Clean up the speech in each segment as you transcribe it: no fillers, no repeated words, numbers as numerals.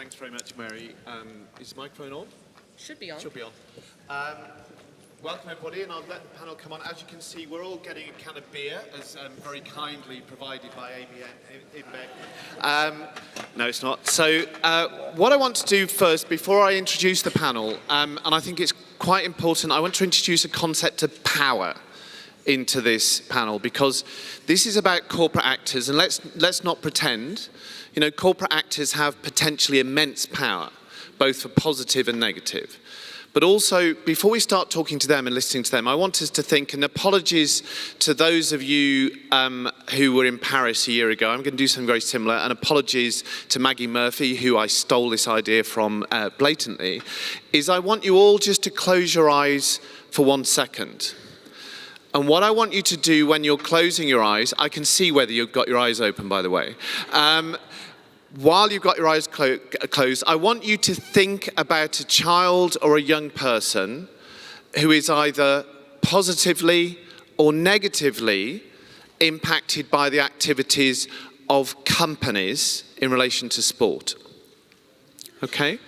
Thanks very much, Mary. Is the microphone on? Should be on. Should be on. Welcome, everybody, and I'll let the panel come on. As you can see, we're all getting a can of beer, as very kindly provided by InBev. No, it's not. So what I want to do first, before I introduce the panel, and I think it's quite important, I want to introduce a concept of power into this panel, because this is about corporate actors, and let's not pretend, corporate actors have potentially immense power, both for positive and negative. But also, before we start talking to them and listening to them, I want us to think, and apologies to those of you who were in Paris a year ago, I'm going to do something very similar, and apologies to Maggie Murphy, who I stole this idea from blatantly, is I want you all just to close your eyes for 1 second. And what I want you to do when you're closing your eyes, I can see whether you've got your eyes open, by the way. While you've got your eyes closed, I want you to think about a child or a young person who is either positively or negatively impacted by the activities of companies in relation to sport. Okay?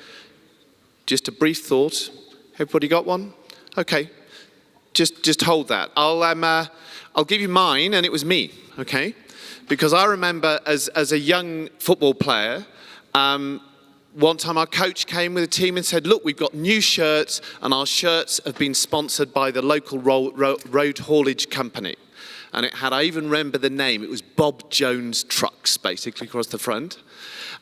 Just a brief thought. Everybody got one? Okay. Just hold that. I'll give you mine, and it was me, okay? Because I remember as a young football player, one time our coach came with a team and said, look, we've got new shirts, and our shirts have been sponsored by the local road haulage company. And it had, I even remember the name, it was Bob Jones Trucks, basically, across the front.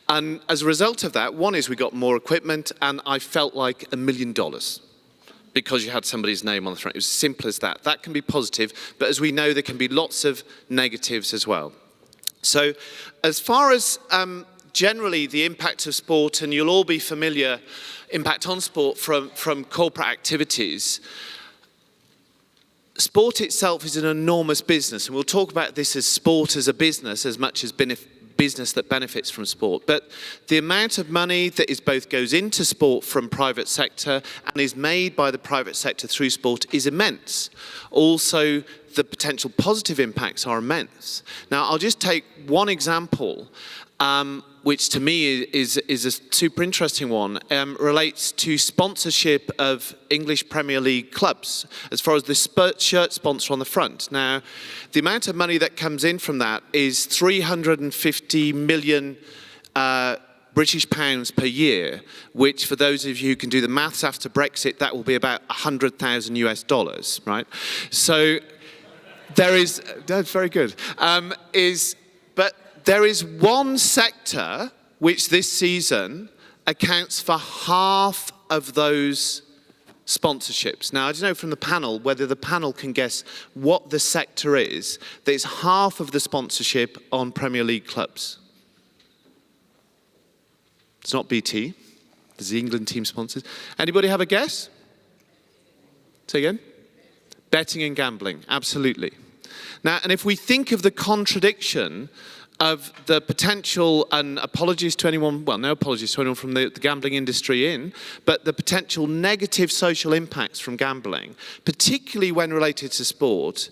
And as a result of that, one is we got more equipment, and I felt like $1 million. Because you had somebody's name on the front. It was as simple as that. That can be positive, but as we know, there can be lots of negatives as well. So as far as generally the impact of sport, and you'll all be familiar, impact on sport from corporate activities, sport itself is an enormous business, and we'll talk about this as sport as a business as much as business that benefits from sport. But the amount of money that both goes into sport from private sector and is made by the private sector through sport is immense. Also, the potential positive impacts are immense. Now, I'll just take one example, which to me is a super interesting one, relates to sponsorship of English Premier League clubs, as far as the shirt sponsor on the front. Now, the amount of money that comes in from that is 350 million British pounds per year, which for those of you who can do the maths after Brexit, that will be about 100,000 US dollars, right? So there is, that's very good, but there is one sector which this season accounts for half of those sponsorships. Now, I don't know from the panel whether the panel can guess what the sector is that is half of the sponsorship on Premier League clubs. It's not BT. There's the England team sponsors. Anybody have a guess? Say again? Betting and gambling, absolutely. Now, and if we think of the contradiction of the potential, and apologies to anyone, well, no apologies to anyone from the gambling industry but the potential negative social impacts from gambling, particularly when related to sport,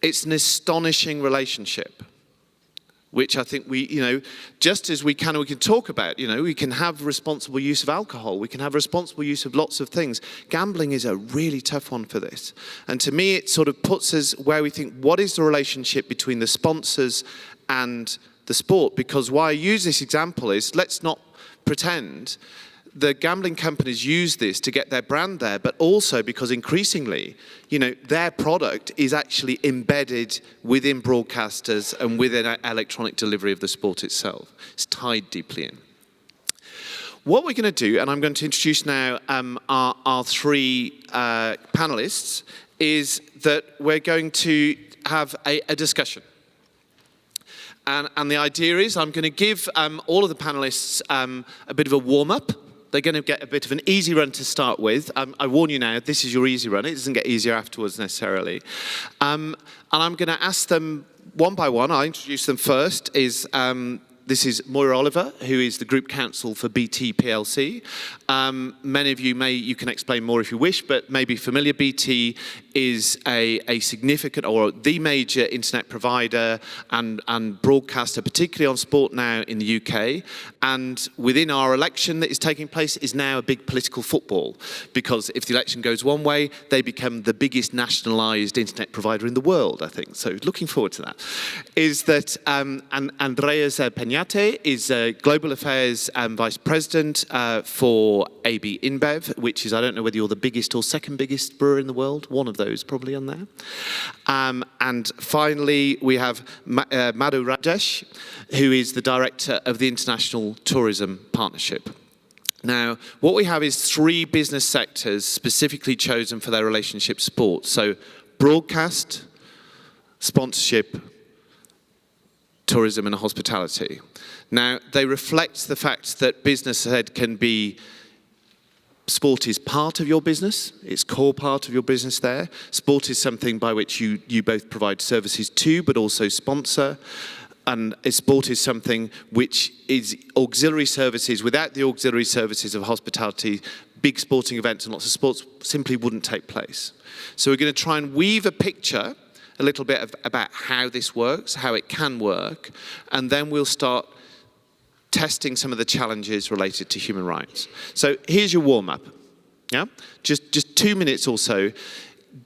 it's an astonishing relationship, which I think we, just as we can talk about, we can have responsible use of alcohol, we can have responsible use of lots of things. Gambling is a really tough one for this. And to me, it sort of puts us where we think, what is the relationship between the sponsors and the sport? Because why I use this example is, let's not pretend the gambling companies use this to get their brand there, but also because increasingly, their product is actually embedded within broadcasters and within electronic delivery of the sport itself. It's tied deeply in. What we're going to do, and I'm going to introduce now our three panelists, is that we're going to have a discussion. And the idea is I'm going to give all of the panelists a bit of a warm-up. They're going to get a bit of an easy run to start with. I warn you now, this is your easy run. It doesn't get easier afterwards necessarily. And I'm going to ask them one by one. I'll introduce them first. This This is Moira Oliver, who is the Group Counsel for BT PLC. Many of you you can explain more if you wish, but may be familiar. BT is a significant, or the major internet provider and broadcaster, particularly on sport now in the UK. And within our election that is taking place is now a big political football, because if the election goes one way, they become the biggest nationalised internet provider in the world, I think. So looking forward to that. Is that Andrés Peñate is Global Affairs Vice President for AB InBev, which is, I don't know whether you're the biggest or second biggest brewer in the world, one of those probably on there. And finally, we have Madhu Rajesh, who is the Director of the International Tourism Partnership. Now, what we have is 3 business sectors specifically chosen for their relationship sport. So broadcast, sponsorship, tourism and hospitality. Now, they reflect the fact that business head can be, sport is part of your business, it's core part of your business there. Sport is something by which you both provide services to, but also sponsor. And sport is something which is auxiliary services. Without the auxiliary services of hospitality, big sporting events and lots of sports simply wouldn't take place. So we're going to try and weave a picture a little bit about how this works, how it can work, and then we'll start testing some of the challenges related to human rights. So here's your warm-up. Yeah, just 2 minutes or so.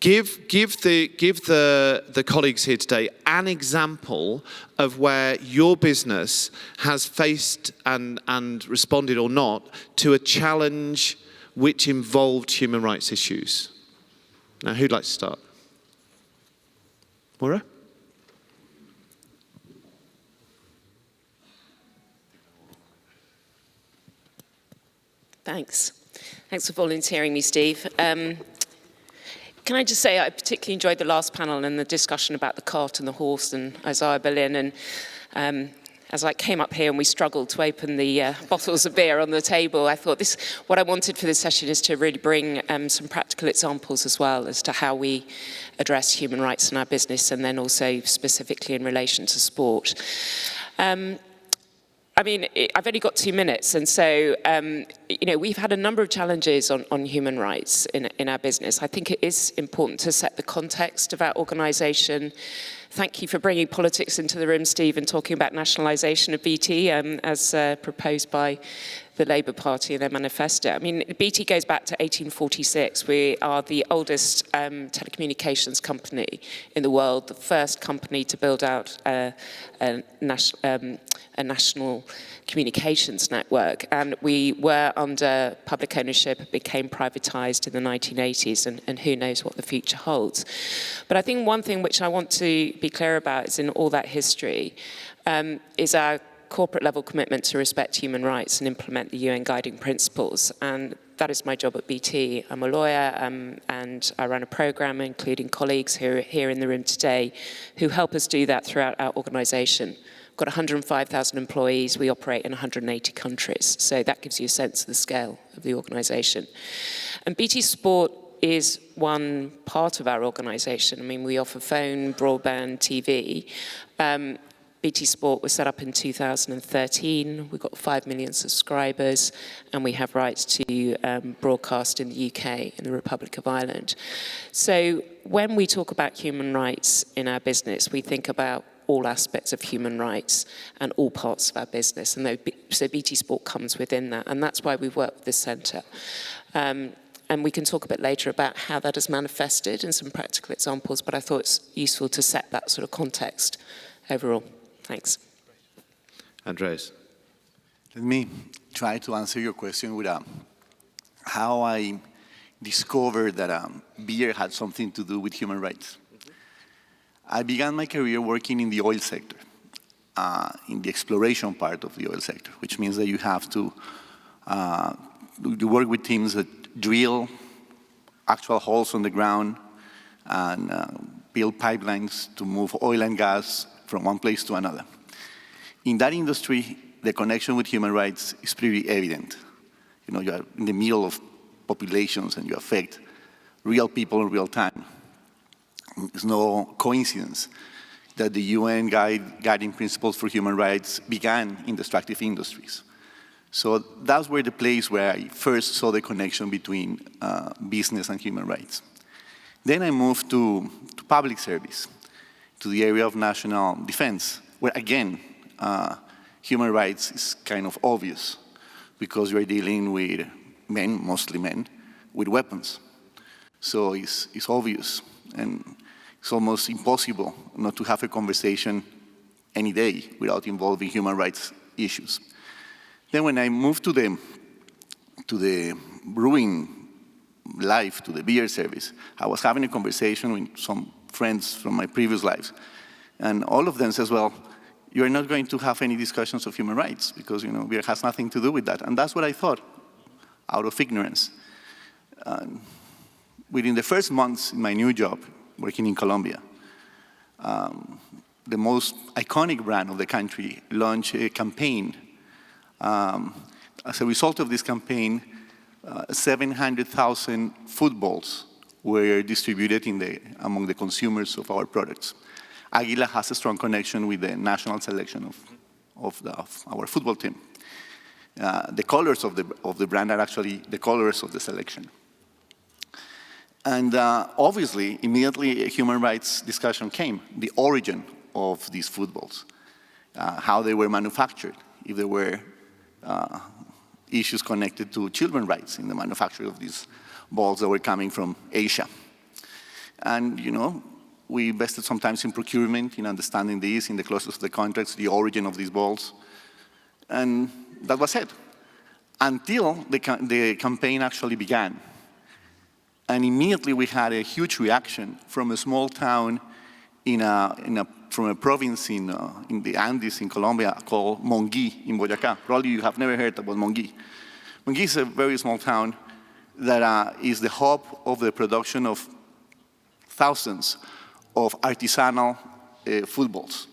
Give the colleagues here today an example of where your business has faced and responded or not to a challenge which involved human rights issues. Now, who'd like to start? Moira? Thanks. Thanks for volunteering me, Steve. Can I just say I particularly enjoyed the last panel and the discussion about the cart and the horse and Isaiah Berlin. And as I came up here and we struggled to open the bottles of beer on the table, I thought what I wanted for this session is to really bring some practical examples as well as to how we address human rights in our business, and then also specifically in relation to sport. I mean, I've only got 2 minutes, and so, we've had a number of challenges on human rights in our business. I think it is important to set the context of our organisation. Thank you for bringing politics into the room, Steve, and talking about nationalisation of BT as proposed by the Labour Party in their manifesto. I mean, BT goes back to 1846. We are the oldest telecommunications company in the world, the first company to build out a national communications network. And we were under public ownership, became privatised in the 1980s, and who knows what the future holds. But I think one thing which I want to be clear about is in all that history is our corporate level commitment to respect human rights and implement the UN guiding principles. And that is my job at BT. I'm a lawyer and I run a program including colleagues who are here in the room today who help us do that throughout our organisation. We've got 105,000 employees. We operate in 180 countries. So that gives you a sense of the scale of the organisation. And BT Sport is one part of our organisation. I mean, we offer phone, broadband, TV. BT Sport was set up in 2013. We've got 5 million subscribers, and we have rights to broadcast in the UK, in the Republic of Ireland. So when we talk about human rights in our business, we think about all aspects of human rights and all parts of our business. And so BT Sport comes within that, and that's why we work with this centre. And we can talk a bit later about how that has manifested in some practical examples, but I thought it's useful to set that sort of context overall. Thanks. Andrés. Let me try to answer your question with how I discovered that beer had something to do with human rights. I began my career working in the oil sector, in the exploration part of the oil sector, which means that you have to work with teams that drill actual holes on the ground and build pipelines to move oil and gas from one place to another. In that industry, the connection with human rights is pretty evident. You know, you are in the middle of populations and you affect real people in real time. There's no coincidence. that the UN Guiding Principles for Human Rights began in the extractive industries. So that's where the place where I first saw the connection between business and human rights. Then I moved to public service, to the area of national defense, where again, human rights is kind of obvious because you're dealing with men, mostly men, with weapons. So it's obvious, and it's almost impossible not to have a conversation any day without involving human rights issues. Then when I moved to the brewing life, to the beer service, I was having a conversation with some friends from my previous lives, and all of them says, well, you're not going to have any discussions of human rights because beer has nothing to do with that. And that's what I thought, out of ignorance. Within the first months in my new job, working in Colombia, the most iconic brand of the country launched a campaign. As a result of this campaign, 700,000 footballs were distributed among the consumers of our products. Águila has a strong connection with the national selection of our football team. The colors of the brand are actually the colors of the selection. And obviously, immediately a human rights discussion came, the origin of these footballs, how they were manufactured, if there were issues connected to children's rights in the manufacture of these balls that were coming from Asia. And we invested sometimes in procurement, in understanding this, in the clauses of the contracts, the origin of these balls. And that was it, until the campaign actually began. And immediately we had a huge reaction from a small town from a province in the Andes in Colombia called Monguí in Boyacá. Probably you have never heard about Monguí. Monguí is a very small town that is the hub of the production of thousands of artisanal footballs.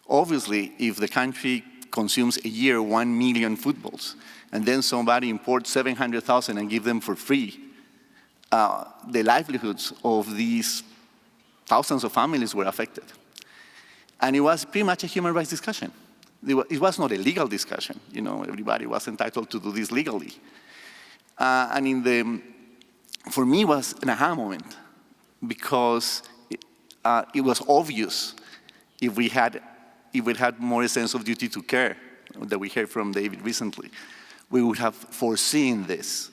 Obviously, if the country consumes a year 1 million footballs, and then somebody imports 700,000 and give them for free, the livelihoods of these thousands of families were affected. And it was pretty much a human rights discussion. It was not a legal discussion. Everybody was entitled to do this legally. And for me, it was an aha moment because it was obvious if we had more a sense of duty to care that we heard from David recently, we would have foreseen this.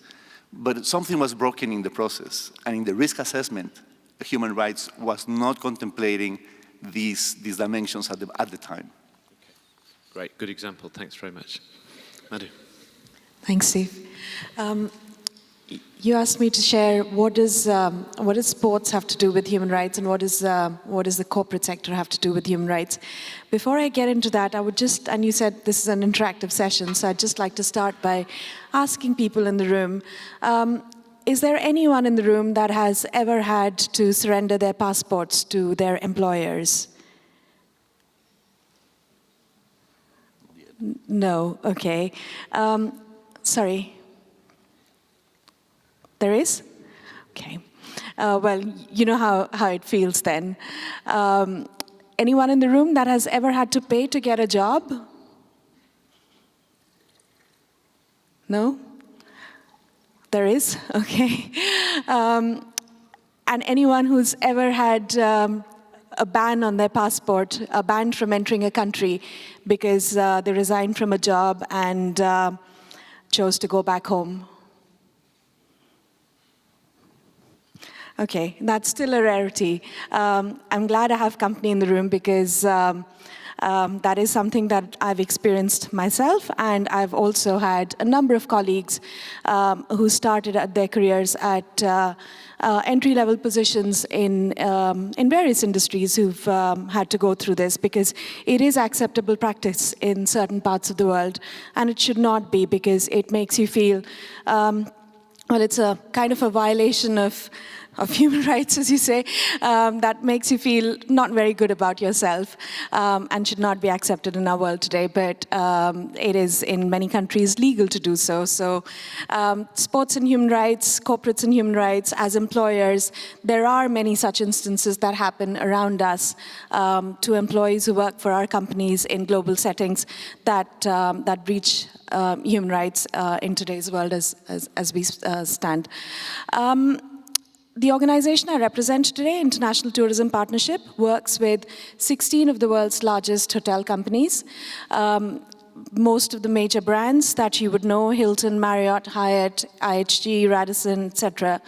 But something was broken in the process, and in the risk assessment, human rights was not contemplating these dimensions at the time. Okay. Great, good example. Thanks very much. Madhu. Thanks, Steve. You asked me to share what does sports have to do with human rights, and what does the corporate sector have to do with human rights. Before I get into that, and you said this is an interactive session, so I'd just like to start by asking people in the room, is there anyone in the room that has ever had to surrender their passports to their employers? No, okay. Sorry. There is? Okay. Well, you know how it feels then. Anyone in the room that has ever had to pay to get a job? No? There is? Okay. And anyone who's ever had a ban on their passport, a ban from entering a country because they resigned from a job and chose to go back home? Okay, that's still a rarity. I'm glad I have company in the room because that is something that I've experienced myself, and I've also had a number of colleagues who started their careers at entry-level positions in various industries who've had to go through this because it is acceptable practice in certain parts of the world, and it should not be because it makes you feel, well, it's a kind of a violation of of human rights, as you say, that makes you feel not very good about yourself and should not be accepted in our world today. But it is in many countries legal to do so. So sports and human rights, corporates and human rights, as employers, there are many such instances that happen around us to employees who work for our companies in global settings that breach human rights in today's world as we stand. The organization I represent today, International Tourism Partnership, works with 16 of the world's largest hotel companies. Most of the major brands that you would know, Hilton, Marriott, Hyatt, IHG, Radisson, etc.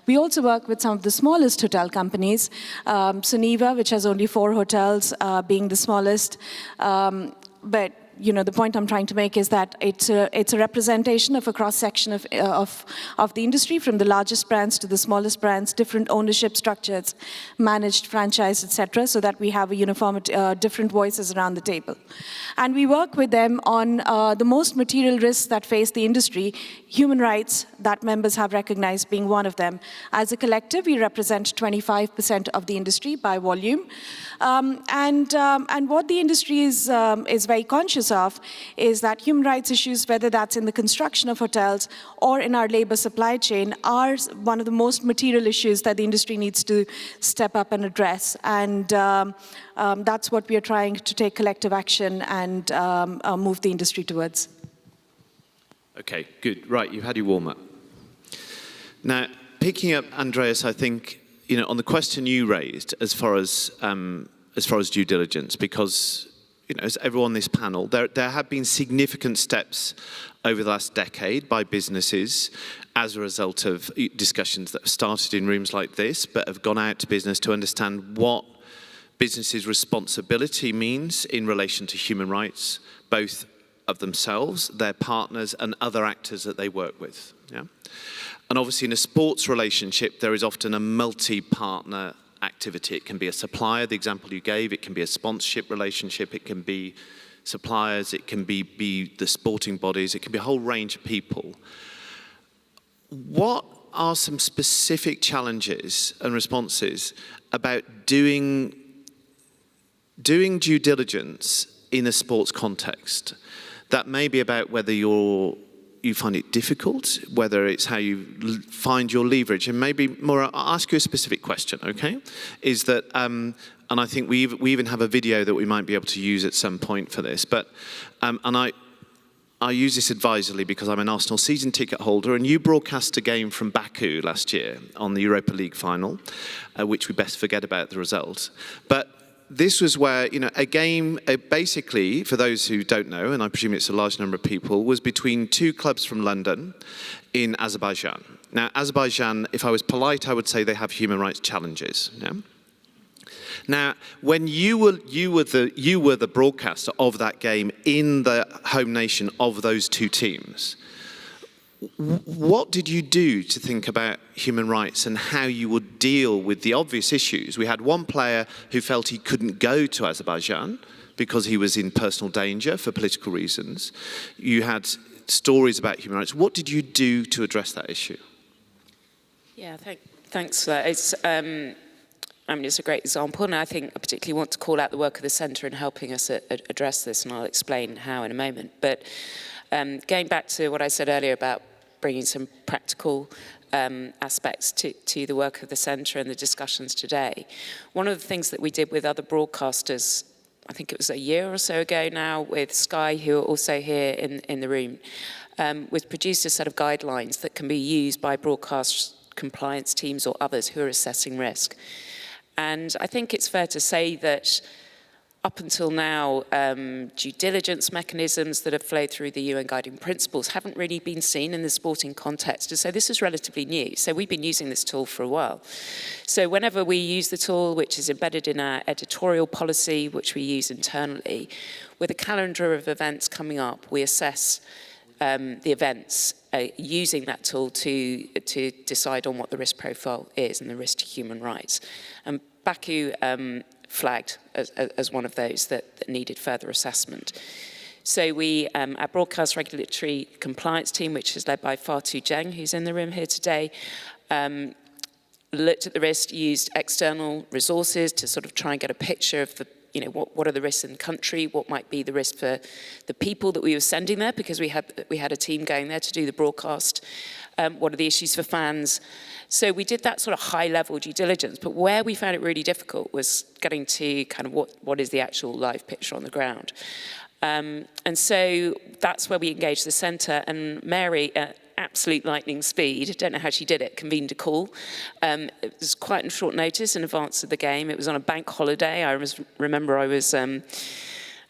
We also work with some of the smallest hotel companies, Suniva, which has only 4 hotels, being the smallest. But the point I'm trying to make is that it's a representation of a cross-section of the industry, from the largest brands to the smallest brands, different ownership structures, managed, franchise, etc., so that we have a uniform, different voices around the table. And we work with them on the most material risks that face the industry, human rights that members have recognized being one of them. As a collective, we represent 25% of the industry by volume. And what the industry is very conscious of is that human rights issues, whether that's in the construction of hotels or in our labor supply chain, are one of the most material issues that the industry needs to step up and address. And that's what we are trying to take collective action and move the industry towards. Okay, good. Right, you've had your warm-up. Now, picking up, Andreas, I think, on the question you raised as far as due diligence, because as everyone on this panel, there have been significant steps over the last decade by businesses as a result of discussions that have started in rooms like this, but have gone out to business to understand what businesses' responsibility means in relation to human rights, both of themselves, their partners, and other actors that they work with. Yeah? And obviously in a sports relationship, there is often a multi-partner activity. It can be a supplier, the example you gave, it can be a sponsorship relationship, it can be suppliers, it can be the sporting bodies, it can be a whole range of people. What are some specific challenges and responses about doing due diligence in a sports context? That may be about whether you find it difficult, whether it's how you find your leverage. And maybe, Moira, I'll ask you a specific question, okay? Is that, and I think we even have a video that we might be able to use at some point for this, but, and I use this advisedly because I'm an Arsenal season ticket holder, and you broadcast a game from Baku last year on the Europa League final, which we best forget about the result. But this was where, a game, basically, for those who don't know, and I presume it's a large number of people, was between 2 clubs from London in Azerbaijan. Now, Azerbaijan, if I was polite, I would say they have human rights challenges. Yeah? Now, when you were the broadcaster of that game in the home nation of those 2 teams, what did you do to think about human rights and how you would deal with the obvious issues? We had one player who felt he couldn't go to Azerbaijan because he was in personal danger for political reasons. You had stories about human rights. What did you do to address that issue? Yeah, thanks for that. It's a great example, and I think I particularly want to call out the work of the Centre in helping us address this, and I'll explain how in a moment. But going back to what I said earlier about bringing some practical aspects to the work of the Centre and the discussions today, one of the things that we did with other broadcasters, I think it was a year or so ago now, with Sky, who are also here in the room, was produce a set of guidelines that can be used by broadcast compliance teams or others who are assessing risk. And I think it's fair to say that up until now, due diligence mechanisms that have flowed through the UN Guiding Principles haven't really been seen in the sporting context. And so this is relatively new. So we've been using this tool for a while. So whenever we use the tool, which is embedded in our editorial policy, which we use internally, with a calendar of events coming up, we assess the events using that tool to decide on what the risk profile is and the risk to human rights. And Baku flagged as one of those that needed further assessment. So our broadcast regulatory compliance team, which is led by Fatu Zheng, who's in the room here today, looked at the risk, used external resources to sort of try and get a picture of the, what are the risks in the country, what might be the risk for the people that we were sending there, because we had a team going there to do the broadcast. What are the issues for fans? So we did that sort of high-level due diligence, but where we found it really difficult was getting to kind of what is the actual live picture on the ground. And so that's where we engaged the centre, and Mary, at absolute lightning speed, don't know how she did it, convened a call. It was quite on short notice in advance of the game. It was on a bank holiday. I remember I was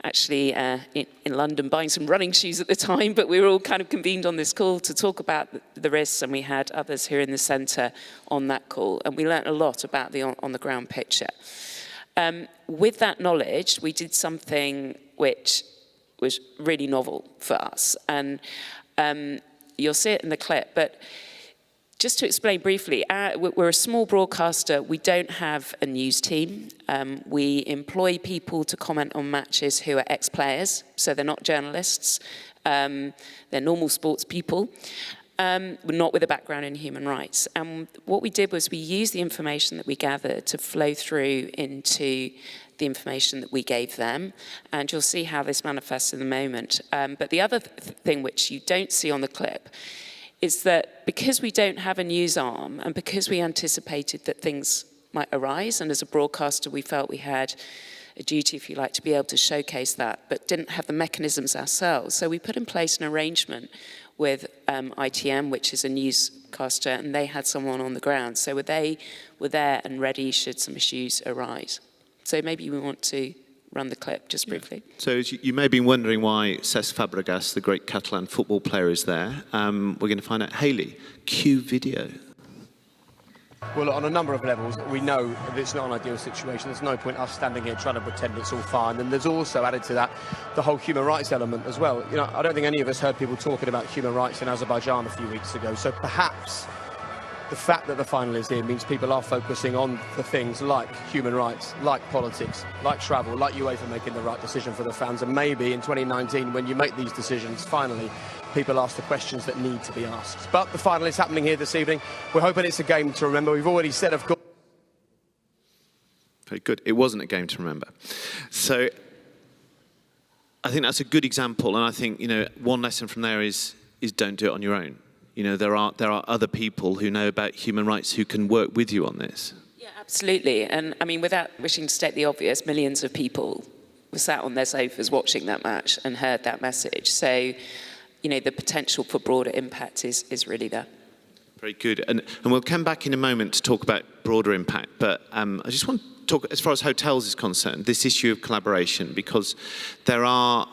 actually in London buying some running shoes at the time, but we were all kind of convened on this call to talk about the risks, and we had others here in the centre on that call, and we learnt a lot about the on-the-ground picture. With that knowledge, we did something which was really novel for us, and you'll see it in the clip, but just to explain briefly, we're a small broadcaster. We don't have a news team. We employ people to comment on matches who are ex-players, so they're not journalists. They're normal sports people, not with a background in human rights. And what we did was we used the information that we gathered to flow through into the information that we gave them, and you'll see how this manifests in a moment. But the other thing which you don't see on the clip is that because we don't have a news arm, and because we anticipated that things might arise, and as a broadcaster we felt we had a duty, if you like, to be able to showcase that, but didn't have the mechanisms ourselves. So we put in place an arrangement with ITM, which is a newscaster, and they had someone on the ground. So they were there and ready should some issues arise. So maybe we want to run the clip just briefly. So as you may have been wondering why Cesc Fabregas, the great Catalan football player, is there. We're going to find out. Hayley, cue video. Well, on a number of levels, we know that it's not an ideal situation. There's no point us standing here trying to pretend it's all fine. And there's also added to that the whole human rights element as well. I don't think any of us heard people talking about human rights in Azerbaijan a few weeks ago. So perhaps the fact that the final is here means people are focusing on the things like human rights, like politics, like travel, like UEFA making the right decision for the fans. And maybe in 2019, when you make these decisions, finally, people ask the questions that need to be asked. But the final is happening here this evening. We're hoping it's a game to remember. We've already said, of course. Very good. It wasn't a game to remember. So I think that's a good example. And I think, one lesson from there is don't do it on your own. There are other people who know about human rights who can work with you on this. Yeah, absolutely. And I mean, without wishing to state the obvious, millions of people were sat on their sofas watching that match and heard that message. So, the potential for broader impact is really there. Very good. And we'll come back in a moment to talk about broader impact. But I just want to talk, as far as hotels is concerned, this issue of collaboration, because there are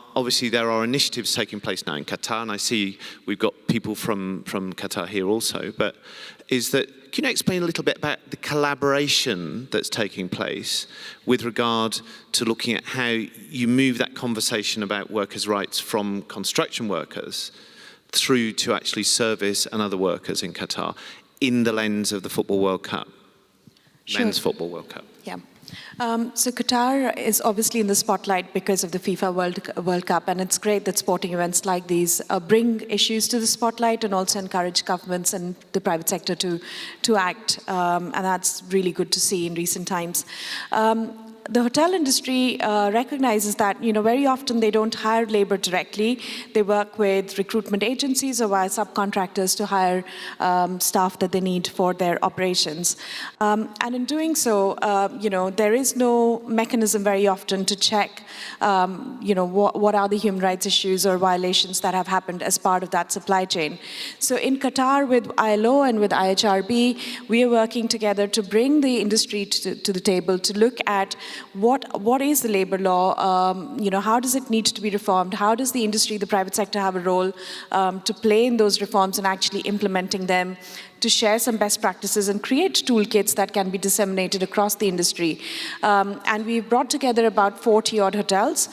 initiatives taking place now in Qatar, and I see we've got people from Qatar here also, but can you explain a little bit about the collaboration that's taking place with regard to looking at how you move that conversation about workers' rights from construction workers through to actually service and other workers in Qatar in the lens of the Football World Cup, Men's Football World Cup? Yeah. So Qatar is obviously in the spotlight because of the FIFA World Cup, and it's great that sporting events like these bring issues to the spotlight and also encourage governments and the private sector to act, and that's really good to see in recent times. The hotel industry recognizes that, very often they don't hire labor directly. They work with recruitment agencies or via subcontractors to hire staff that they need for their operations. And in doing so, there is no mechanism very often to check, what are the human rights issues or violations that have happened as part of that supply chain. So in Qatar with ILO and with IHRB, we are working together to bring the industry to the table to look at what is the labor law, how does it need to be reformed, how does the industry, the private sector have a role to play in those reforms and actually implementing them, to share some best practices and create toolkits that can be disseminated across the industry. And we've brought together about 40-odd hotels,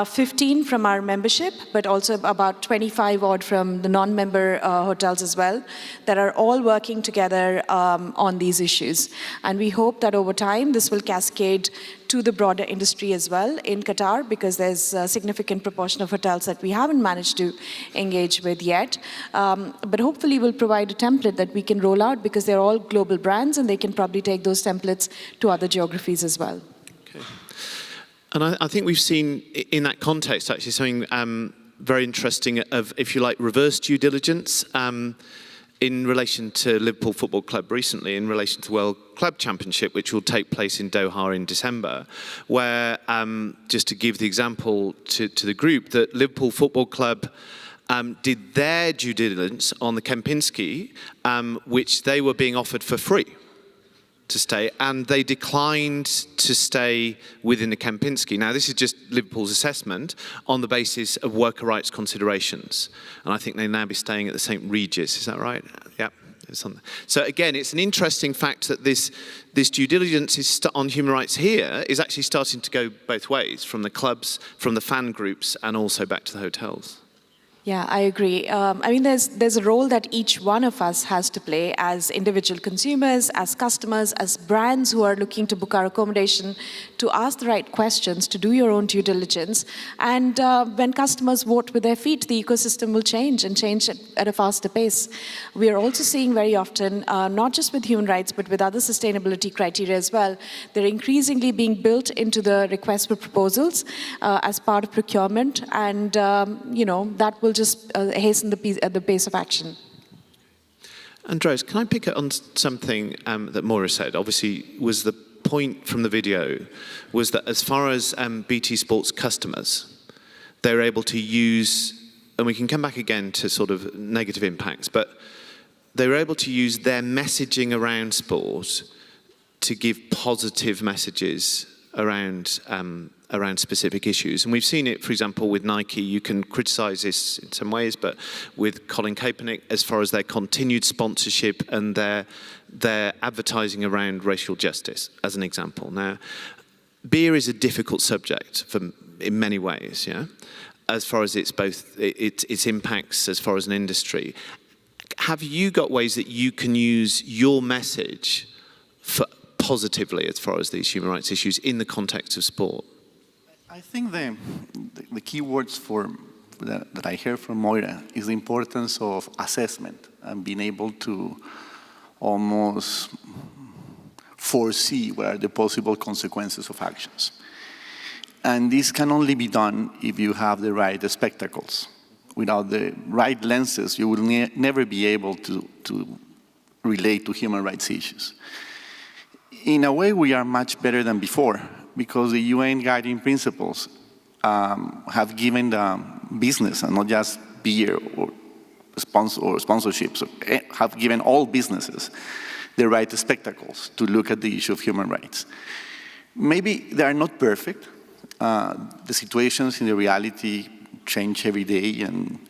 15 from our membership, but also about 25-odd from the non-member hotels as well, that are all working together on these issues. And we hope that over time, this will cascade to the broader industry as well in Qatar, because there's a significant proportion of hotels that we haven't managed to engage with yet. But hopefully we'll provide a template that we can roll out, because they're all global brands and they can probably take those templates to other geographies as well. Okay. And I think we've seen in that context actually something very interesting of, if you like, reverse due diligence in relation to Liverpool Football Club recently, in relation to the World Club Championship, which will take place in Doha in December, where, just to give the example to the group, that Liverpool Football Club did their due diligence on the Kempinski, which they were being offered for free to stay, and they declined to stay within the Kempinski. Now, this is just Liverpool's assessment on the basis of worker rights considerations, and I think they'll now be staying at the St. Regis. Is that right? Yeah. So again, it's an interesting fact that this due diligence on human rights here is actually starting to go both ways, from the clubs, from the fan groups, and also back to the hotels. Yeah, I agree. I mean, there's a role that each one of us has to play as individual consumers, as customers, as brands who are looking to book our accommodation, to ask the right questions, to do your own due diligence. And when customers vote with their feet, the ecosystem will change, and change at a faster pace. We are also seeing very often, not just with human rights, but with other sustainability criteria as well, they're increasingly being built into the request for proposals as part of procurement. And, that will just hasten the pace of action. Andres, can I pick up on something that Moira said? Obviously, was the point from the video was that as far as BT Sports customers, they're able to use, and we can come back again to sort of negative impacts, but they were able to use their messaging around sport to give positive messages around specific issues. And we've seen it, for example, with Nike. You can criticize this in some ways, but with Colin Kaepernick, as far as their continued sponsorship and their advertising around racial justice, as an example. Now, beer is a difficult subject in many ways, yeah, as far as its impacts as far as an industry. Have you got ways that you can use your message positively as far as these human rights issues in the context of sport? I think the key words that I hear from Moira is the importance of assessment and being able to almost foresee what are the possible consequences of actions. And this can only be done if you have the right spectacles. Without the right lenses, you will never be able to relate to human rights issues. In a way, we are much better than before, because the UN guiding principles have given the business, and not just beer or sponsorships, have given all businesses the right spectacles to look at the issue of human rights. Maybe they are not perfect. The situations in the reality change every day, and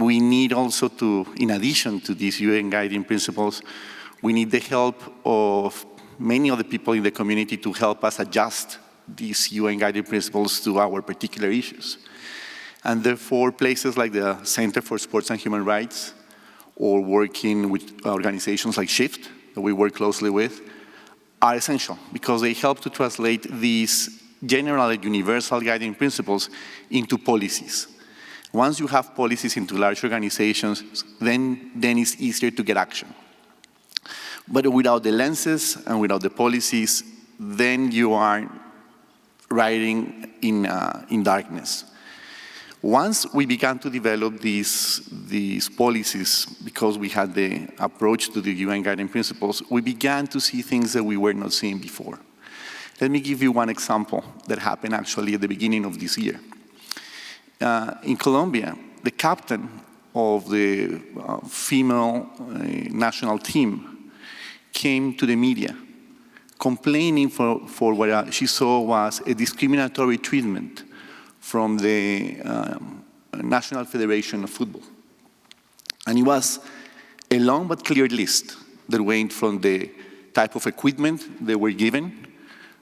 we need also to, in addition to these UN guiding principles, we need the help of many of the people in the community to help us adjust these UN guiding principles to our particular issues. And therefore, places like the Center for Sports and Human Rights, or working with organizations like SHIFT, that we work closely with, are essential, because they help to translate these general and universal guiding principles into policies. Once you have policies into large organizations, then it's easier to get action. But without the lenses and without the policies, then you are riding in darkness. Once we began to develop these policies, because we had the approach to the UN guiding principles, we began to see things that we were not seeing before. Let me give you one example that happened actually at the beginning of this year. In Colombia, the captain of the female national team came to the media complaining for what she saw was a discriminatory treatment from the National Federation of Football. And it was a long but clear list that went from the type of equipment they were given,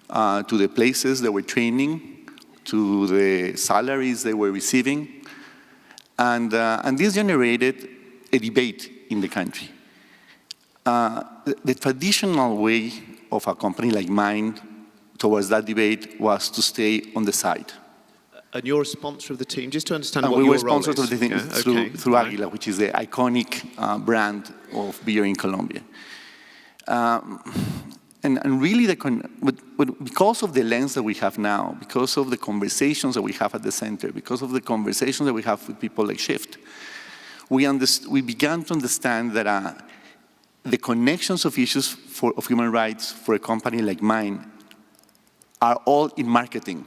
to the places they were training, to the salaries they were receiving. And this generated a debate in the country. The traditional way of a company like mine towards that debate was to stay on the side. And you're a sponsor of the team, just to understand what we your were sponsors role of the team through Águila, which is the iconic brand of beer in Colombia. And really, because of the lens that we have now, because of the conversations that we have at the center, because of the conversations that we have with people like Shift, we began to understand that the connections of issues of human rights for a company like mine are all in marketing.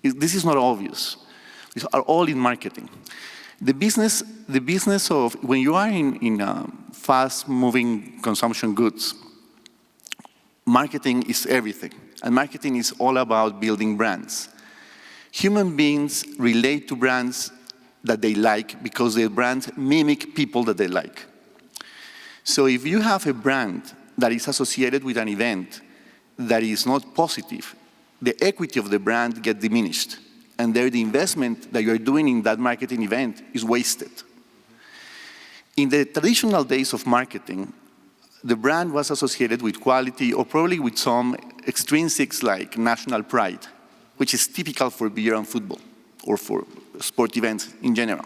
This is not obvious. These are all in marketing. The business of, when you are in fast-moving consumption goods, marketing is everything. And marketing is all about building brands. Human beings relate to brands that they like because their brands mimic people that they like. So if you have a brand that is associated with an event that is not positive, the equity of the brand gets diminished, and there the investment that you're doing in that marketing event is wasted. In the traditional days of marketing, the brand was associated with quality or probably with some extrinsics like national pride, which is typical for beer and football or for sport events in general.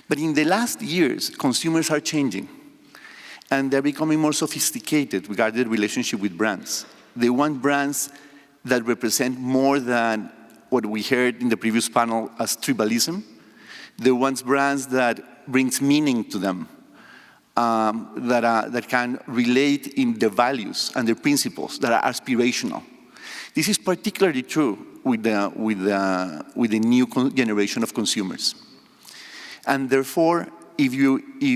But in the last years, consumers are changing, and they're becoming more sophisticated regarding the relationship with brands. They want brands that represent more than what we heard in the previous panel as tribalism. They want brands that brings meaning to them, that can relate in their values and their principles, that are aspirational. This is particularly true with the new generation of consumers. And therefore, if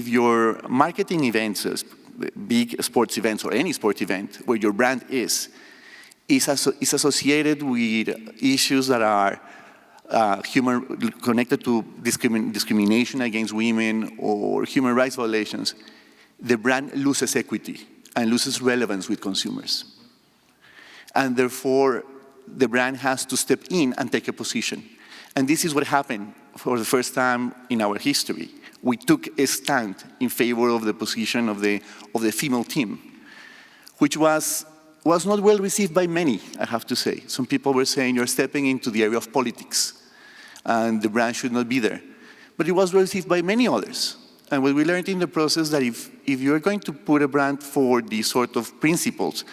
your marketing events, big sports events or any sport event where your brand is associated with issues that are connected to discrimination against women or human rights violations, the brand loses equity and loses relevance with consumers. And therefore, the brand has to step in and take a position. And this is what happened for the first time in our history. We took a stand in favor of the position of the female team, which was not well received by many, I have to say. Some people were saying, you're stepping into the area of politics, and the brand should not be there. But it was well received by many others. And what we learned in the process that if you're going to put a brand for these sort of principles,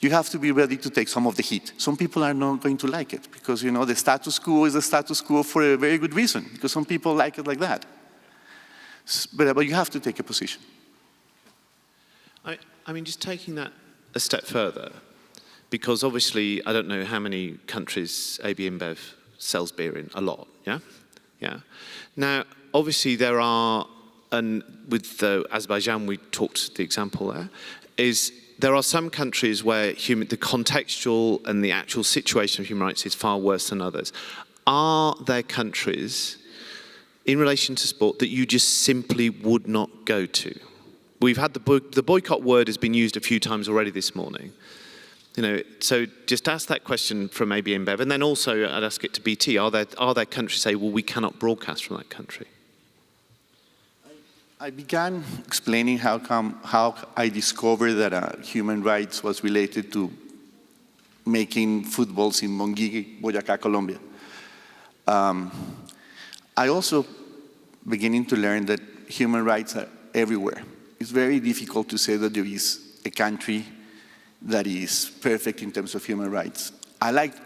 you have to be ready to take some of the heat. Some people are not going to like it, because the status quo is the status quo for a very good reason, because some people like it like that. But you have to take a position. I mean, just taking that a step further, because obviously, I don't know how many countries AB InBev sells beer in. A lot, yeah? Yeah. Now, obviously, there are, and with Azerbaijan, we talked the example there are some countries where the contextual and the actual situation of human rights is far worse than others. Are there countries in relation to sport that you just simply would not go to? We've had the boycott word has been used a few times already this morning. So just ask that question from AB InBev, and then also I'd ask it to BT. Are there countries say, well, we cannot broadcast from that country? I began explaining how I discovered that human rights was related to making footballs in Monguigui, Boyacá, Colombia. I also beginning to learn that human rights are everywhere. It's very difficult to say that there is a country that is perfect in terms of human rights.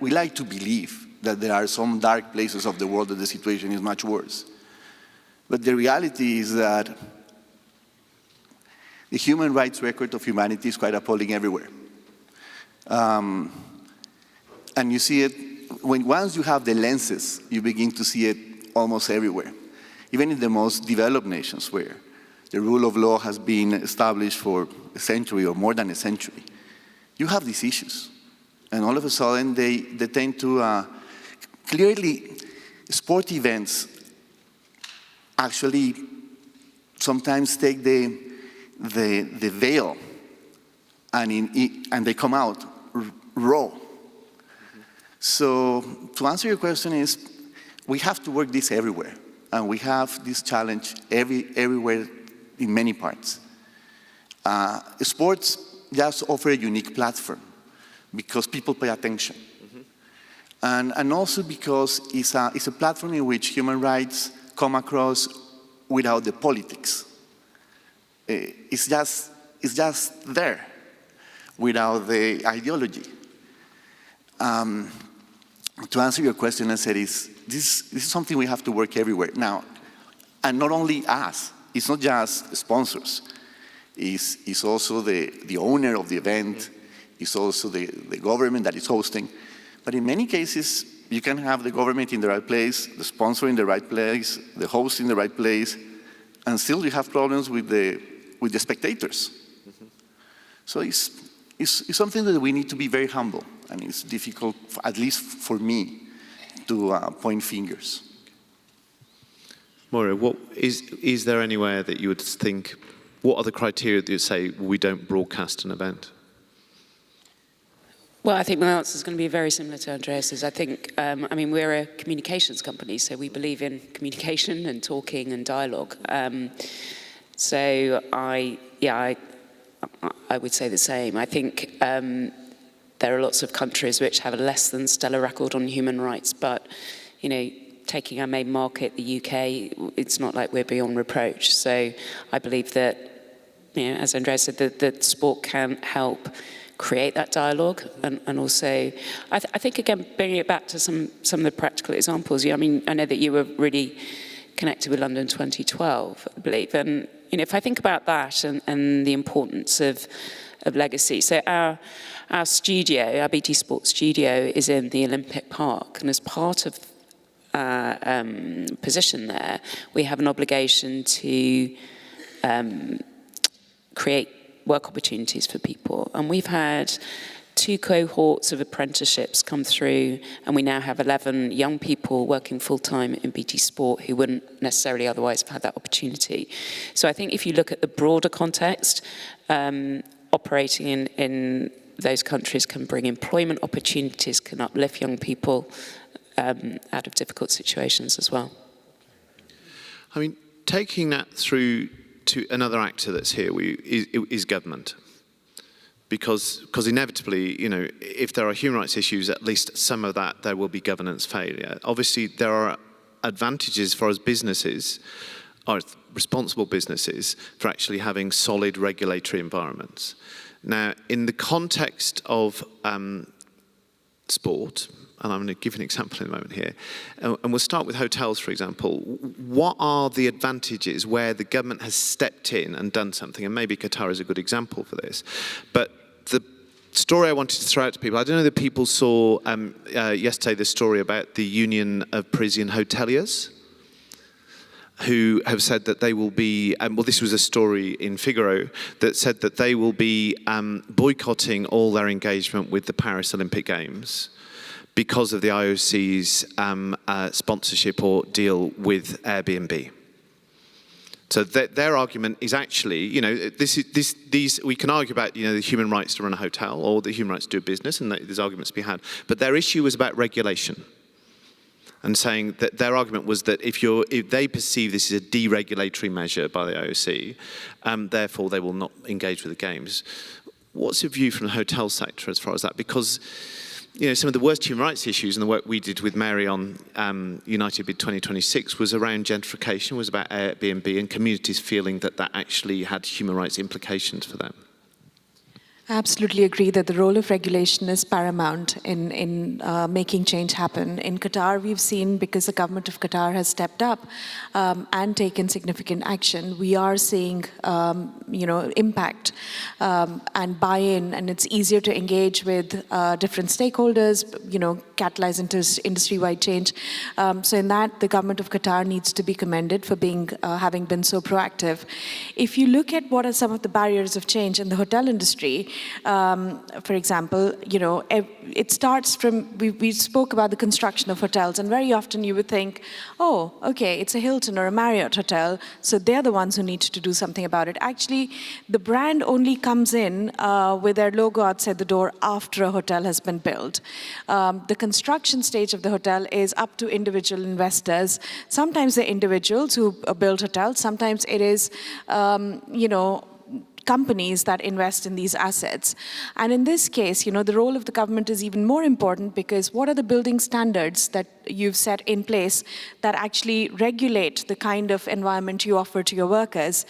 We like to believe that there are some dark places of the world that the situation is much worse. But the reality is that the human rights record of humanity is quite appalling everywhere. And you see it, once you have the lenses, you begin to see it almost everywhere. Even in the most developed nations where the rule of law has been established for a century or more than a century, you have these issues. And all of a sudden, they tend to, clearly, sport events actually sometimes take the veil and they come out raw. So to answer your question is, we have to work this everywhere. And we have this challenge everywhere in many parts. Sports just offer a unique platform because people pay attention. And also because it's a platform in which human rights come across without the politics. It's just there, without the ideology. To answer your question, I said, this is something we have to work everywhere. Now, and not only us, it's not just sponsors. It's also the owner of the event. It's also the government that is hosting. But in many cases, you can have the government in the right place, the sponsor in the right place, the host in the right place, and still you have problems with the spectators. So it's something that we need to be very humble, and it's difficult, at least for me, to point fingers. Moira, is there anywhere that you would think, what are the criteria that you say we don't broadcast an event? Well, I think my answer is going to be very similar to Andreas's. I think, I mean, we're a communications company, so we believe in communication and talking and dialogue. So I would say the same. I think there are lots of countries which have a less than stellar record on human rights, but, you know, taking our main market, the UK, it's not like we're beyond reproach. So I believe that, you know, as Andreas said, that sport can help create that dialogue, and also, I think again, bringing it back to some of the practical examples. I mean, I know that you were really connected with London 2012, I believe, and you know, if I think about that and the importance of legacy. So our studio, our BT Sports studio, is in the Olympic Park, and as part of our position there, we have an obligation to create work opportunities for people. And we've had 2 cohorts of apprenticeships come through, and we now have 11 young people working full-time in BT Sport who wouldn't necessarily otherwise have had that opportunity. So I think if you look at the broader context, operating in those countries can bring employment opportunities, can uplift young people out of difficult situations as well. I mean, taking that through to another actor that's here is government, because inevitably, you know, if there are human rights issues, at least some of that there will be governance failure. Obviously, there are advantages for us businesses, or responsible businesses, for actually having solid regulatory environments. Now, in the context of sport, and I'm going to give an example in a moment here, and we'll start with hotels, for example. What are the advantages where the government has stepped in and done something? And maybe Qatar is a good example for this. But the story I wanted to throw out to people, I don't know if people saw yesterday the story about the Union of Parisian Hoteliers, who have said that they will be, well, this was a story in Figaro that said that they will be boycotting all their engagement with the Paris Olympic Games because of the IOC's sponsorship or deal with Airbnb. So their argument is actually, you know, these we can argue about, you know, the human rights to run a hotel or the human rights to do a business, and there's arguments to be had. But their issue was about regulation, and saying that their argument was that if they perceive this as a deregulatory measure by the IOC, therefore they will not engage with the games. What's your view from the hotel sector as far as that? Because, you know, some of the worst human rights issues, and the work we did with Mary on United Bid 2026 was around gentrification, was about Airbnb and communities feeling that that actually had human rights implications for them. I absolutely agree that the role of regulation is paramount in making change happen. In Qatar, we've seen, because the government of Qatar has stepped up and taken significant action, we are seeing, you know, impact and buy-in, and it's easier to engage with different stakeholders, you know, catalyze industry-wide change. So in that, the government of Qatar needs to be commended for being, having been so proactive. If you look at what are some of the barriers of change in the hotel industry, for example, you know, it starts from, we spoke about the construction of hotels, and very often you would think, oh, okay, it's a Hilton or a Marriott hotel, so they're the ones who need to do something about it. Actually, the brand only comes in with their logo outside the door after a hotel has been built. The construction stage of the hotel is up to individual investors. Sometimes they're individuals who build hotels, sometimes it is, you know, companies that invest in these assets. And in this case, the role of the government is even more important, because what are the building standards that you've set in place that actually regulate the kind of environment you offer to your workers?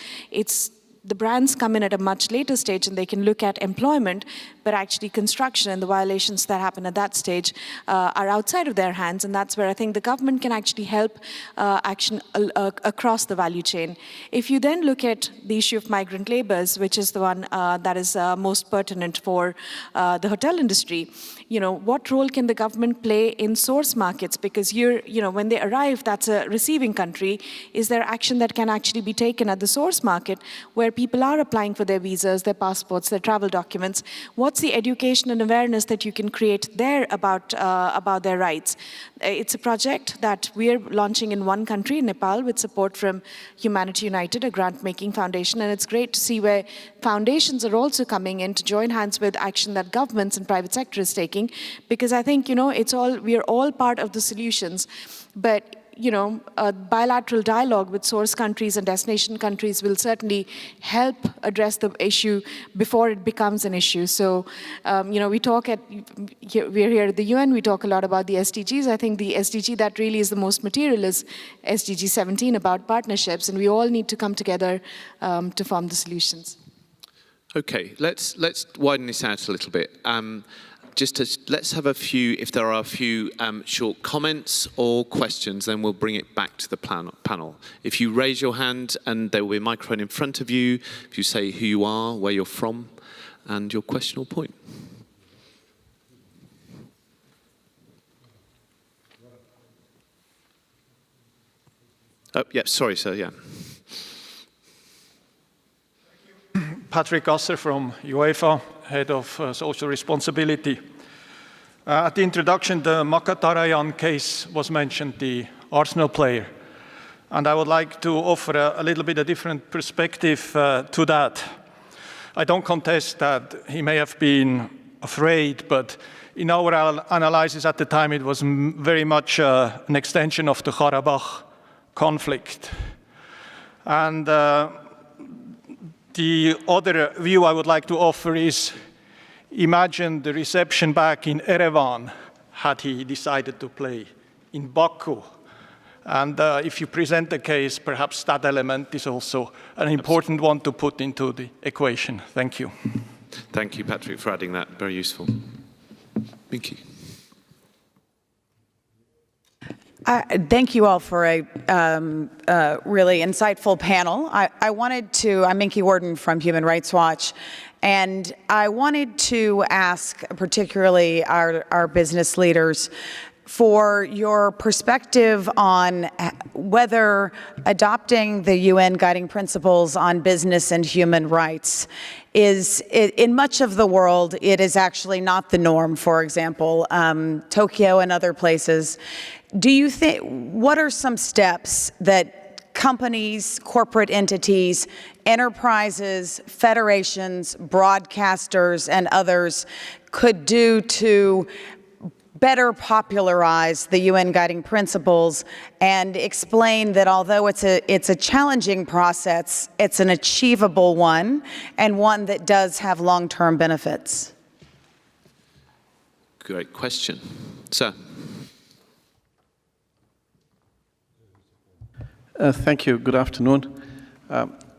The brands come in at a much later stage and they can look at employment, but actually construction and the violations that happen at that stage are outside of their hands, and that's where I think the government can actually help action across the value chain. If you then look at the issue of migrant laborers, which is the one that is most pertinent for the hotel industry, what role can the government play in source markets? Because when they arrive, that's a receiving country. Is there action that can actually be taken at the source market where people are applying for their visas, their passports, their travel documents? What's the education and awareness that you can create there about their rights? It's a project that we're launching in one country, Nepal, with support from Humanity United, a grant-making foundation, and it's great to see where foundations are also coming in to join hands with action that governments and private sector is taking, because I think, we are all part of the solutions, but a bilateral dialogue with source countries and destination countries will certainly help address the issue before it becomes an issue. So, we're here at the UN, we talk a lot about the SDGs. I think the SDG that really is the most material is SDG 17 about partnerships, and we all need to come together to form the solutions. Okay, let's widen this out a little bit. Let's have a few, if there are a few short comments or questions, then we'll bring it back to the panel. If you raise your hand, and there will be a microphone in front of you, if you say who you are, where you're from, and your question or point. Oh, yeah, sorry, sir, yeah. Patrick Gasser from UEFA, Head of Social Responsibility. At the introduction, the Makatarayan case was mentioned, the Arsenal player. And I would like to offer a little bit a different perspective to that. I don't contest that he may have been afraid, but in our analysis at the time, it was very much an extension of the Karabakh conflict. And the other view I would like to offer is, imagine the reception back in Erevan had he decided to play in Baku. And if you present the case, perhaps that element is also an important one to put into the equation. Thank you. Thank you, Patrick, for adding that. Very useful. Minky. Thank you all for a really insightful panel. I'm Minky Warden from Human Rights Watch, and I wanted to ask particularly our business leaders for your perspective on whether adopting the UN Guiding Principles on Business and Human Rights is, in much of the world, it is actually not the norm. For example, Tokyo and other places. Do you think, what are some steps that companies, corporate entities, enterprises, federations, broadcasters, and others could do to better popularize the UN Guiding Principles and explain that although it's a challenging process, it's an achievable one and one that does have long-term benefits? Great question. Sir. Thank you. Good afternoon.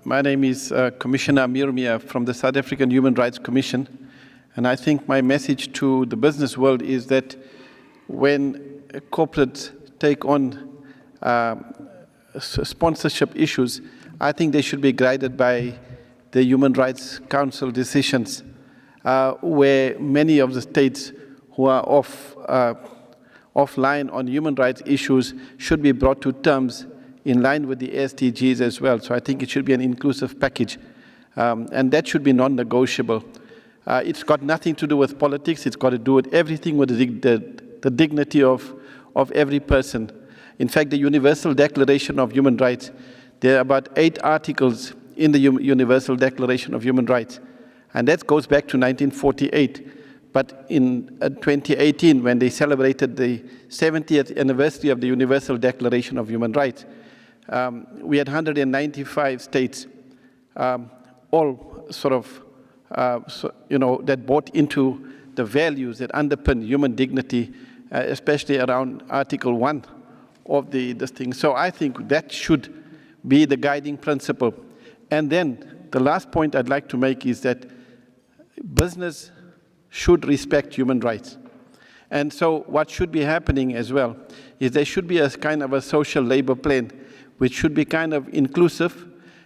My name is Commissioner Mirmia from the South African Human Rights Commission. And I think my message to the business world is that when corporates take on sponsorship issues, I think they should be guided by the Human Rights Council decisions, where many of the states who are offline on human rights issues should be brought to terms in line with the SDGs as well. So I think it should be an inclusive package, and that should be non-negotiable. It's got nothing to do with politics. It's got to do with everything with the dignity of every person. In fact, the Universal Declaration of Human Rights, there are about 8 articles in the Universal Declaration of Human Rights, and that goes back to 1948. But in 2018, when they celebrated the 70th anniversary of the Universal Declaration of Human Rights, we had 195 states all sort of, that bought into the values that underpin human dignity, especially around Article 1 of this thing. So I think that should be the guiding principle. And then the last point I'd like to make is that business should respect human rights. And so what should be happening as well is there should be a kind of a social labor plan which should be kind of inclusive,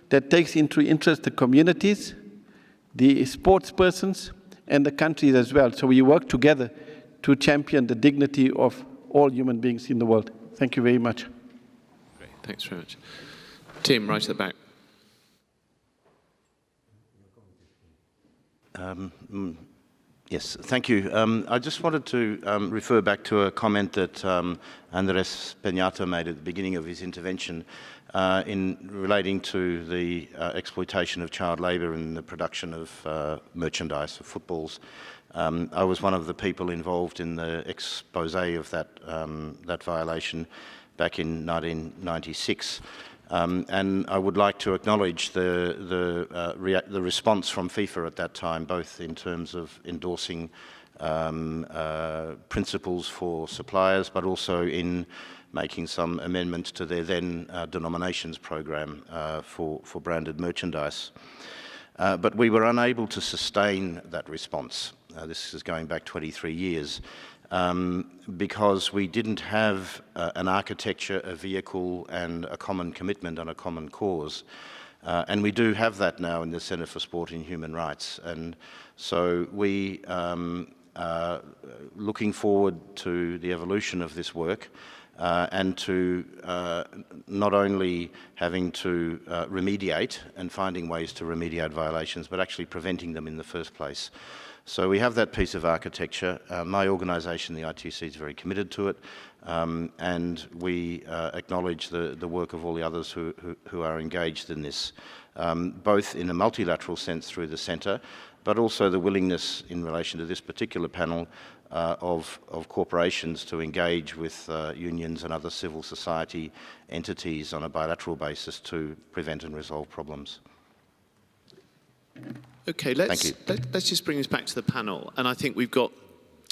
that takes into interest the communities, the sports persons, and the countries as well. So we work together to champion the dignity of all human beings in the world. Thank you very much. Great, thanks very much. Tim, right at the back. Yes, thank you. I just wanted to refer back to a comment that Andrés Peñate made at the beginning of his intervention in relating to the exploitation of child labour in the production of merchandise, of footballs. I was one of the people involved in the expose of that violation back in 1996. And I would like to acknowledge the response from FIFA at that time, both in terms of endorsing principles for suppliers, but also in making some amendments to their then denominations program for branded merchandise. But we were unable to sustain that response. This is going back 23 years. Because we didn't have an architecture, a vehicle, and a common commitment on a common cause. And we do have that now in the Centre for Sport and Human Rights. And so we are looking forward to the evolution of this work and to not only having to remediate and finding ways to remediate violations, but actually preventing them in the first place. So we have that piece of architecture. My organisation, the ITC, is very committed to it, and we acknowledge the work of all the others who are engaged in this, both in a multilateral sense through the centre, but also the willingness in relation to this particular panel of corporations to engage with unions and other civil society entities on a bilateral basis to prevent and resolve problems. Okay, let's just bring this back to the panel. And I think we've got,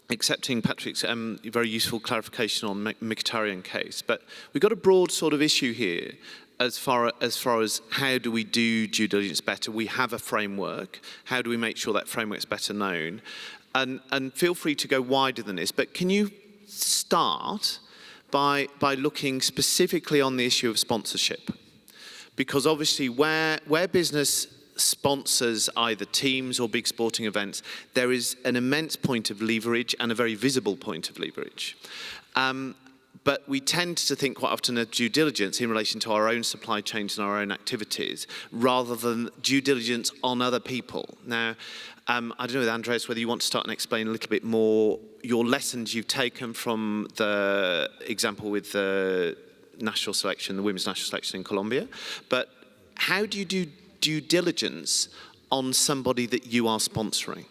accepting Patrick's very useful clarification on the Mkhitaryan case, but we've got a broad sort of issue here as far as how do we do due diligence better. We have a framework. How do we make sure that framework's better known? And feel free to go wider than this, but can you start by looking specifically on the issue of sponsorship? Because obviously where business sponsors either teams or big sporting events, there is an immense point of leverage and a very visible point of leverage. But we tend to think quite often of due diligence in relation to our own supply chains and our own activities, rather than due diligence on other people. Now, I don't know, Andrés, whether you want to start and explain a little bit more your lessons you've taken from the example with the national selection, the women's national selection in Colombia, but how do you do due diligence on somebody that you are sponsoring?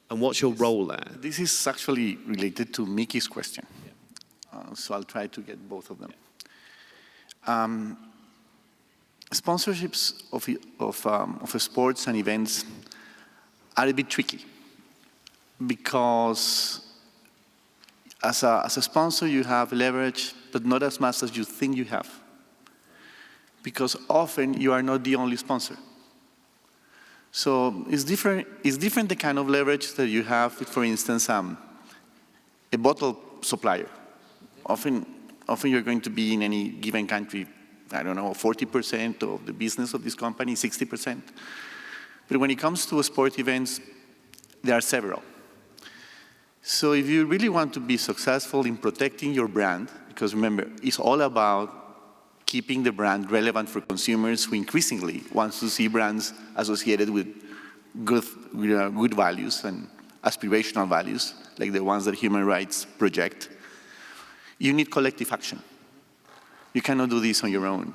And what's your role there? This is actually related to Mickey's question. So I'll try to get both of them. Sponsorships of sports and events are a bit tricky because as a sponsor you have leverage, but not as much as you think you have, because often you are not the only sponsor. So it's different the kind of leverage that you have with, for instance, a bottle supplier. Often you're going to be in any given country, I don't know, 40% of the business of this company, 60%. But when it comes to sport events, there are several. So if you really want to be successful in protecting your brand, because remember, it's all about keeping the brand relevant for consumers who increasingly want to see brands associated with good values and aspirational values, like the ones that human rights project, you need collective action. You cannot do this on your own.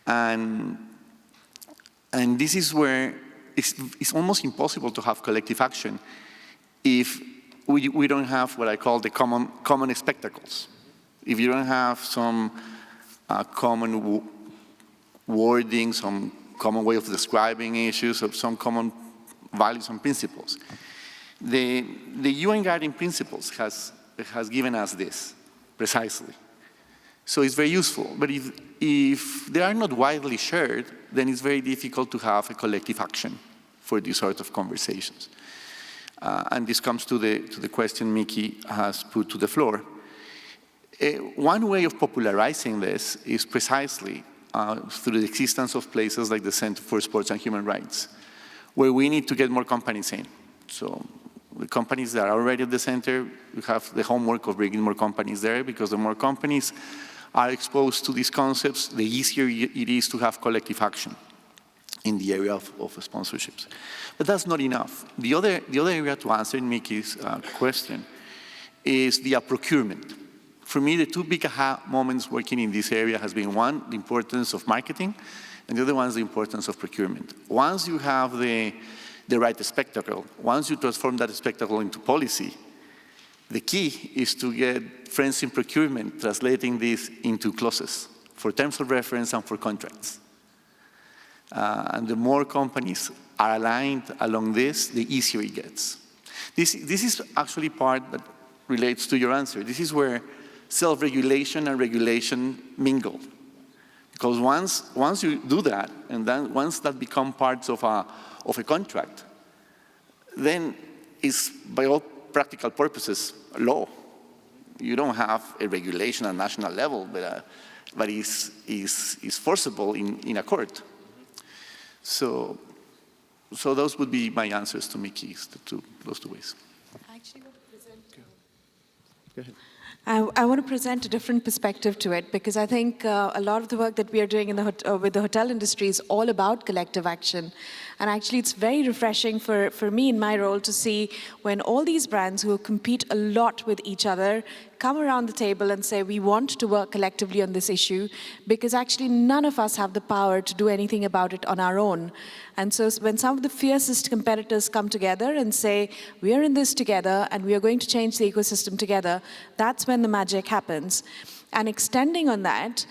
And this is where it's almost impossible to have collective action if we don't have what I call the common spectacles. If you don't have some common wording, some common way of describing issues, of some common values and principles. The UN Guiding Principles has given us this, precisely. So it's very useful. But if they are not widely shared, then it's very difficult to have a collective action for these sort of conversations. And this comes to the question Mickey has put to the floor. One way of popularizing this is precisely through the existence of places like the Center for Sports and Human Rights, where we need to get more companies in. So the companies that are already at the center, we have the homework of bringing more companies there, because the more companies are exposed to these concepts, the easier it is to have collective action in the area of sponsorships. But that's not enough. The other area to answer Mickey's question is the procurement. For me, the two big aha moments working in this area has been, one, the importance of marketing, and the other one is the importance of procurement. Once you have the right spectacle, once you transform that spectacle into policy, the key is to get friends in procurement translating this into clauses for terms of reference and for contracts. And the more companies are aligned along this, the easier it gets. This is actually part that relates to your answer. This is where self-regulation and regulation mingle. Because once you do that, and then once that becomes parts of a contract, then it's, by all practical purposes, law. You don't have a regulation at national level, but is forcible in a court. So those would be my answers to Mickey's, those two ways. I actually want to present. Go ahead. I want to present a different perspective to it, because I think a lot of the work that we are doing in with the hotel industry is all about collective action. And actually, it's very refreshing for me in my role to see when all these brands who compete a lot with each other come around the table and say, we want to work collectively on this issue, because actually none of us have the power to do anything about it on our own. And so when some of the fiercest competitors come together and say, we are in this together and we are going to change the ecosystem together, that's when the magic happens. And extending on that,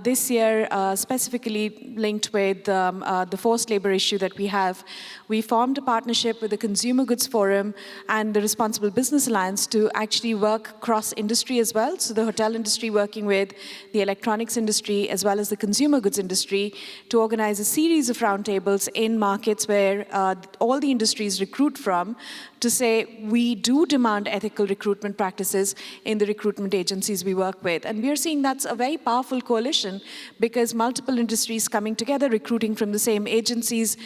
this year, specifically linked with the forced labor issue that we have, we formed a partnership with the Consumer Goods Forum and the Responsible Business Alliance to actually work cross-industry as well. So the hotel industry working with the electronics industry as well as the consumer goods industry to organize a series of roundtables in markets where all the industries recruit from, to say we do demand ethical recruitment practices in the recruitment agencies we work with. And we are seeing that's a very powerful coalition, because multiple industries coming together, recruiting from the same agencies,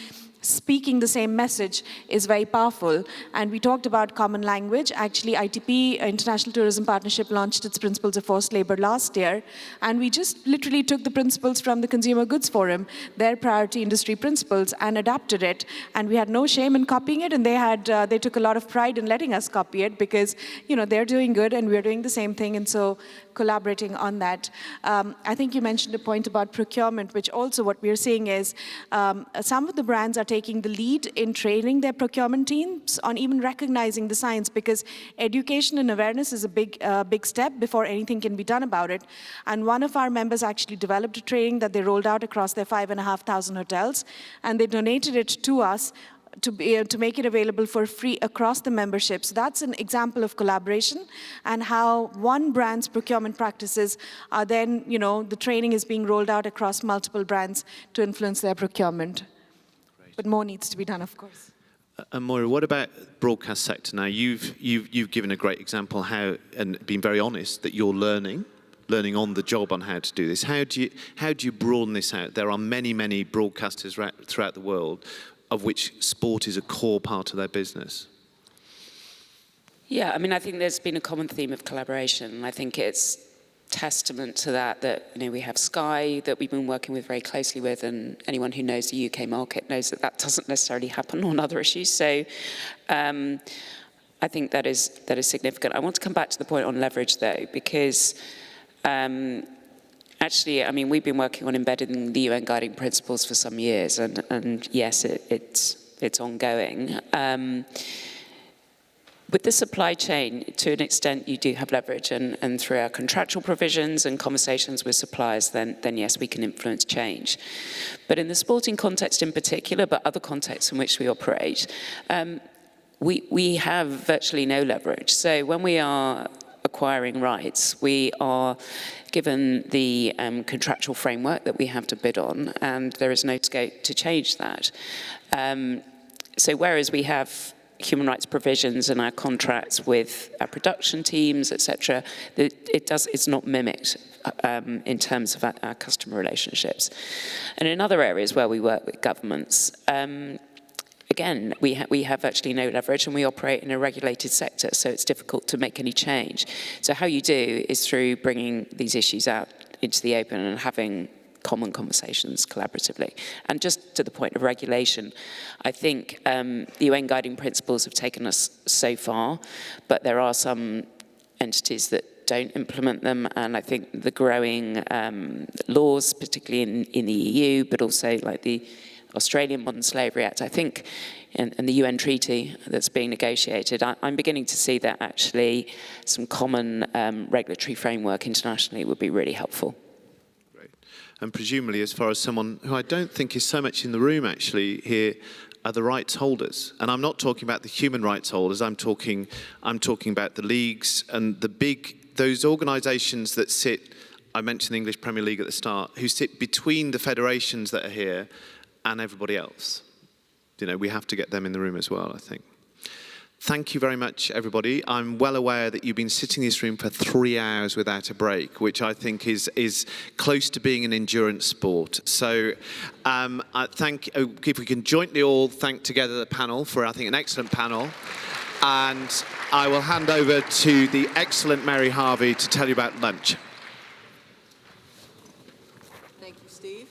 speaking the same message is very powerful. And we talked about common language. Actually, ITP, International Tourism Partnership, launched its principles of forced labor last year. And we just literally took the principles from the Consumer Goods Forum, their priority industry principles, and adapted it. And we had no shame in copying it. And they took a lot of pride in letting us copy it, because they're doing good and we're doing the same thing. And so collaborating on that. I think you mentioned a point about procurement, which also what we're seeing is some of the brands are taking the lead in training their procurement teams on even recognizing the science, because education and awareness is a big step before anything can be done about it. And one of our members actually developed a training that they rolled out across their 5,500 hotels, and they donated it to us to make it available for free across the membership. So that's an example of collaboration, and how one brand's procurement practices are then, the training is being rolled out across multiple brands to influence their procurement. Great. But more needs to be done, of course. And Moira, what about broadcast sector? Now, you've given a great example how, and been very honest, that you're learning on the job on how to do this. How do you broaden this out? There are many broadcasters throughout the world, of which sport is a core part of their business. Yeah, I think there's been a common theme of collaboration. I think it's testament to that we have Sky that we've been working with very closely with, and anyone who knows the UK market knows that doesn't necessarily happen on other issues. So I think that is significant. I want to come back to the point on leverage, though, because actually, we've been working on embedding the UN guiding principles for some years, and yes, it's ongoing. With the supply chain, to an extent, you do have leverage, and through our contractual provisions and conversations with suppliers, then yes, we can influence change. But in the sporting context in particular, but other contexts in which we operate, we have virtually no leverage. So when we are acquiring rights, we are given the contractual framework that we have to bid on, and there is no scope to change that. So whereas we have human rights provisions in our contracts with our production teams, etc., it's not mimicked in terms of our customer relationships. And in other areas where we work with governments, again, we have virtually no leverage, and we operate in a regulated sector, so it's difficult to make any change. So how you do is through bringing these issues out into the open and having common conversations collaboratively. And just to the point of regulation, I think the UN guiding principles have taken us so far, but there are some entities that don't implement them, and I think the growing laws, particularly in the EU, but also like the Australian Modern Slavery Act, I think, and the UN treaty that's being negotiated, I'm beginning to see that actually some common regulatory framework internationally would be really helpful. And presumably, as far as someone who I don't think is so much in the room actually here, are the rights holders. And I'm not talking about the human rights holders, I'm talking about the leagues and those organisations that sit, I mentioned the English Premier League at the start, who sit between the federations that are here and everybody else. You know, we have to get them in the room as well, I think. Thank you very much, everybody. I'm well aware that you've been sitting in this room for 3 hours without a break, which I think is close to being an endurance sport. So if we can jointly all thank together the panel for, I think, an excellent panel. And I will hand over to the excellent Mary Harvey to tell you about lunch. Thank you, Steve.